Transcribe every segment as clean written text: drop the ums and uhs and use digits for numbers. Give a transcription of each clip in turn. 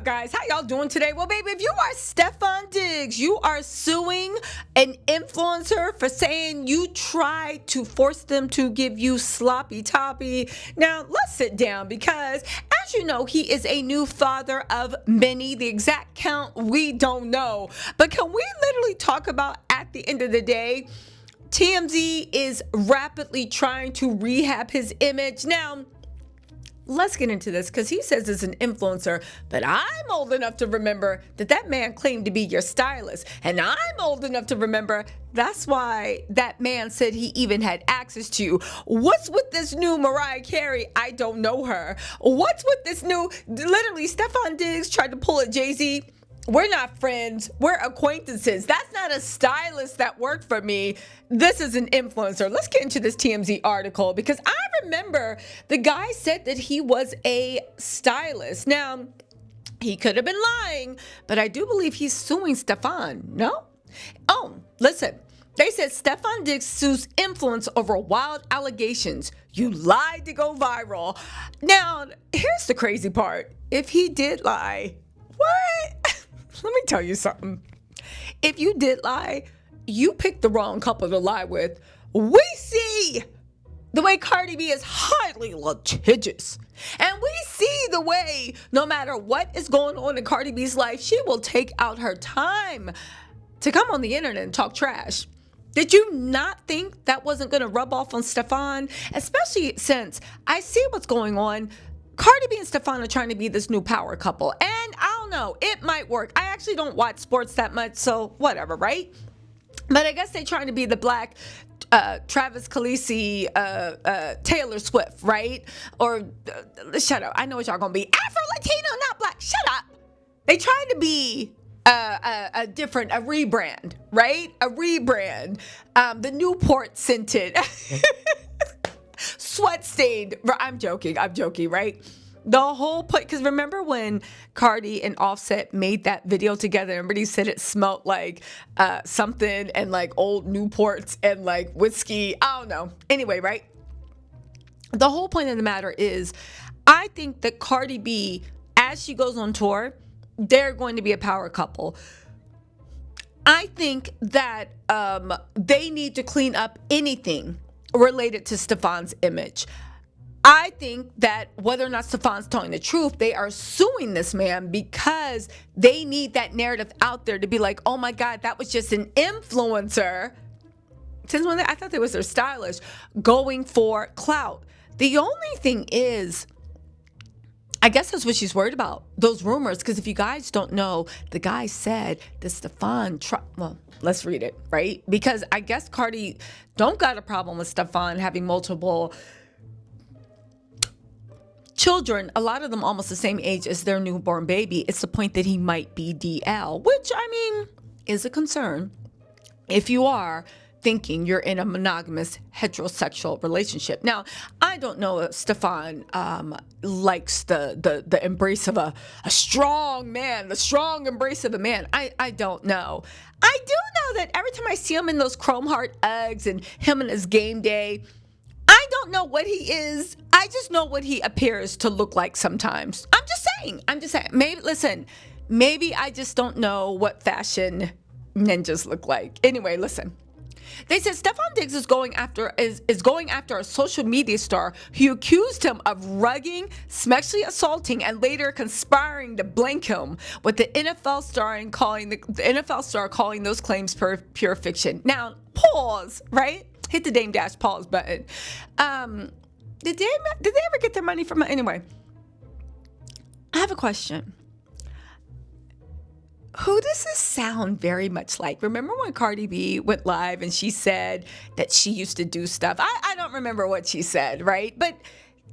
guys? How y'all doing today? Well, baby, if you are Stefon Diggs, you are suing an influencer for saying you tried to force them to give you sloppy toppy. Now, let's sit down because, as you know, he is a new father of many. The exact count, we don't know. But can we literally talk about, at the end of the day, TMZ is rapidly trying to rehab his image. Now, let's get into this because he says it's an influencer, but I'm old enough to remember that man claimed to be your stylist. And I'm old enough to remember that's why that man said he even had access to you. What's with this new Mariah Carey? I don't know her. What's with this new, literally, Stefon Diggs tried to pull a Jay-Z. We're not friends. We're acquaintances. That's not a stylist that worked for me. This is an influencer. Let's get into this TMZ article because I remember the guy said that he was a stylist. Now, he could have been lying, but I do believe he's suing Stefon. No? Oh, listen. They said Stefon Diggs sues influence over wild allegations. You lied to go viral. Now, here's the crazy part. If he did lie, what? Let me tell you something. If you did lie, you picked the wrong couple to lie with. We see the way Cardi B is highly litigious. And we see the way, no matter what is going on in Cardi B's life, she will take out her time to come on the internet and talk trash. Did you not think that wasn't going to rub off on Stefon? Especially since I see what's going on. Cardi B and Stefon are trying to be this new power couple. And I don't know, it might work. I actually don't watch sports that much, so whatever, right? But I guess they're trying to be the black Travis Kelce, Taylor Swift, right? Or shut up. I know what y'all gonna be. Afro-Latino, not black. Shut up. They trying to be a rebrand, right? A rebrand. The Newport scented. Sweat stained. I'm joking, right? The whole point, because remember when Cardi and Offset made that video together and everybody said it smelled like something and like old Newports and like whiskey. I don't know. Anyway, right? The whole point of the matter is I think that Cardi B, as she goes on tour, they're going to be a power couple. I think that they need to clean up anything related to Stefon's image. I think that whether or not Stefon's telling the truth, they are suing this man because they need that narrative out there to be like, oh my God, that was just an influencer. Since when I thought they was their stylist going for clout. The only thing is, I guess that's what she's worried about, those rumors. Because if you guys don't know, the guy said that Stefon, well, let's read it, right? Because I guess Cardi don't got a problem with Stefon having multiple children, a lot of them almost the same age as their newborn baby. It's the point that he might be DL, which, I mean, is a concern if you are thinking you're in a monogamous heterosexual relationship. Now, I don't know if Stefon likes the embrace of a strong man, the strong embrace of a man. I don't know. I do know that every time I see him in those chrome heart Uggs and him in his game day, I don't know what he is. I just know what he appears to look like sometimes. I'm just saying. Maybe I just don't know what fashion ninjas look like. Anyway, listen. They said Stefon Diggs is going after a social media star who accused him of rugging, sexually assaulting, and later conspiring to blank him, with the NFL star calling those claims pure fiction. Now, pause, right? Hit the Dame Dash pause button. Did they ever get their money from it? Anyway, I have a question. Who does this sound very much like? Remember when Cardi B went live and she said that she used to do stuff? I don't remember what she said, right? But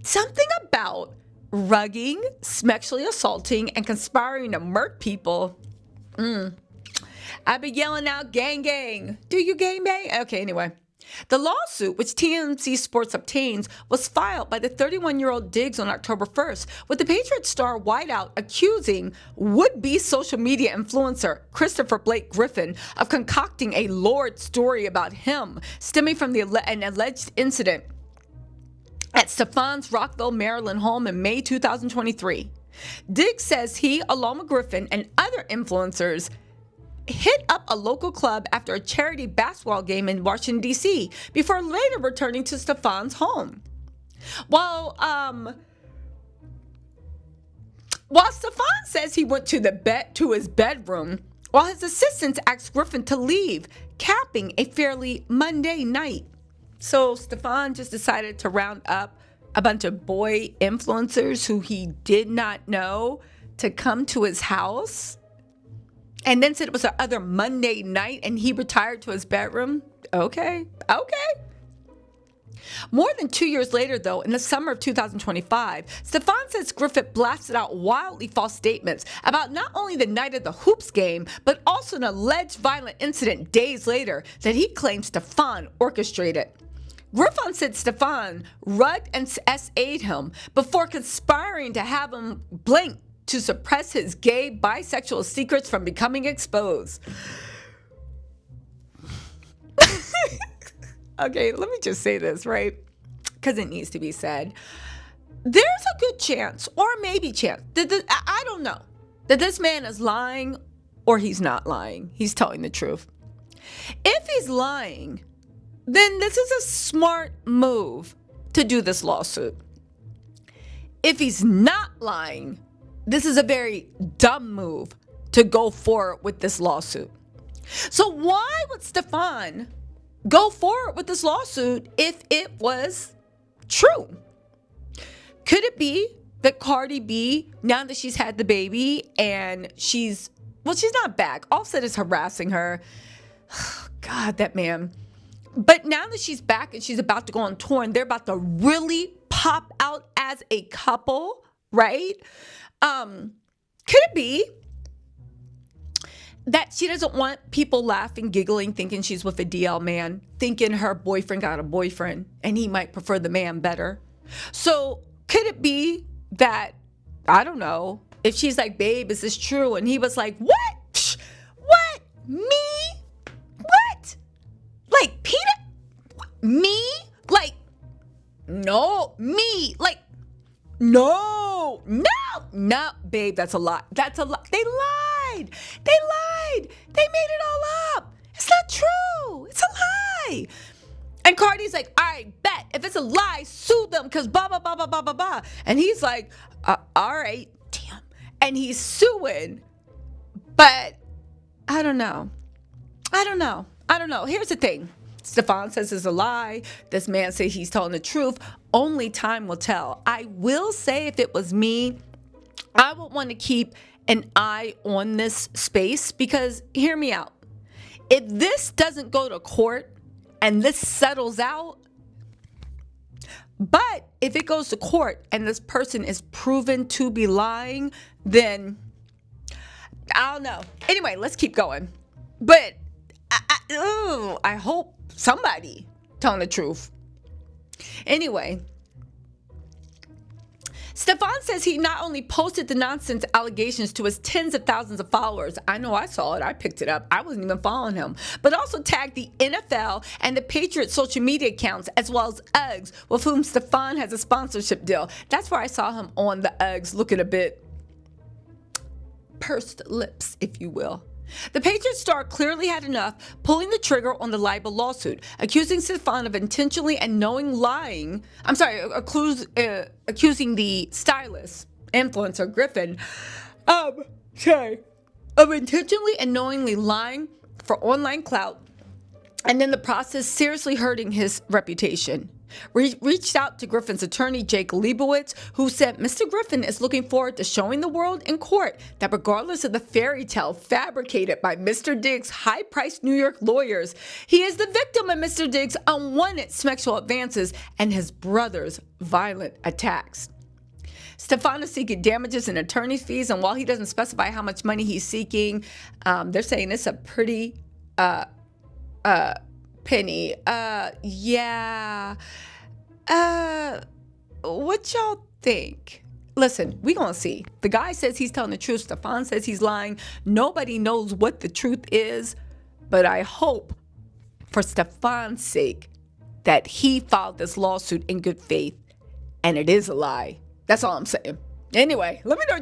something about rugging, sexually assaulting, and conspiring to murk people. I've been yelling out, gang, gang. Do you gang bang? Okay, anyway. The lawsuit, which TMZ Sports obtains, was filed by the 31-year-old Diggs on October 1st, with the Patriots star wideout accusing would-be social media influencer Christopher Blake Griffin of concocting a lurid story about him, stemming from an alleged incident at Stefon's Rockville, Maryland home in May 2023. Diggs says he, along with Griffin and other influencers, hit up a local club after a charity basketball game in Washington, D.C., before later returning to Stefon's home. While Stefon says he went to his bedroom, while his assistants asked Griffin to leave, capping a fairly mundane night. So Stefon just decided to round up a bunch of boy influencers who he did not know to come to his house, and then said it was another Monday night and he retired to his bedroom. Okay. More than 2 years later, though, in the summer of 2025, Stefon says Griffin blasted out wildly false statements about not only the night of the hoops game, but also an alleged violent incident days later that he claims Stefon orchestrated. Griffin said Stefon rugged and SA'd him before conspiring to have him blink to suppress his gay, bisexual secrets from becoming exposed. Okay, let me just say this, right? Because it needs to be said. There's a good chance, or maybe chance, I don't know, that this man is lying or he's not lying. He's telling the truth. If he's lying, then this is a smart move to do this lawsuit. If he's not lying, this is a very dumb move to go forward with this lawsuit. So why would Stefon go forward with this lawsuit if it was true? Could it be that Cardi B, now that she's had the baby and she's not back. Offset is harassing her. God, that man. But now that she's back and she's about to go on tour and they're about to really pop out as a couple, right? Could it be that she doesn't want people laughing, giggling, thinking she's with a DL man, thinking her boyfriend got a boyfriend and he might prefer the man better? So could it be that, I don't know, if she's like, babe, is this true? And he was like, what? What? Me? What? Like, Peter? Me? Like, no, me. Like, no, babe, that's a lie. That's a lie. They lied. They made it all up. It's not true. It's a lie. And Cardi's like, all right, bet. If it's a lie, sue them because blah, blah, blah, blah, blah, blah, blah. And he's like, all right, damn. And he's suing. But I don't know. Here's the thing. Stefon says it's a lie. This man says he's telling the truth. Only time will tell. I will say if it was me, I would want to keep an eye on this space because, hear me out. If this doesn't go to court and this settles out, but if it goes to court and this person is proven to be lying, then I don't know. Anyway, let's keep going. But I hope somebody telling the truth. Anyway, Stefon says he not only posted the nonsense allegations to his tens of thousands of followers. I know I saw it. I picked it up. I wasn't even following him. But also tagged the NFL and the Patriots social media accounts, as well as 𝐬𝐧, with whom Stefon has a sponsorship deal. That's where I saw him on the 𝐬𝐧 looking a bit pursed lips, if you will. The Patriots star clearly had enough, pulling the trigger on the libel lawsuit, accusing Stefon of intentionally and knowing lying. Accusing the stylist, influencer Griffin, of intentionally and knowingly lying for online clout, and in the process seriously hurting his reputation. Reached out to Griffin's attorney, 𝐲𝐭𝐿eibowitz, who said Mr. Griffin is looking forward to showing the world in court that regardless of the fairy tale fabricated by Mr. Diggs' high-priced New York lawyers, he is the victim of Mr. Diggs' unwanted sexual advances and his brother's violent attacks. Stefon is seeking damages and attorney's fees, and while he doesn't specify how much money he's seeking, they're saying it's a pretty penny. Yeah. What y'all think? Listen, we gonna see. The guy says he's telling the truth. Stefon says he's lying. Nobody knows what the truth is, but I hope for Stefon's sake that he filed this lawsuit in good faith and it is a lie. That's all I'm saying. Anyway, let me know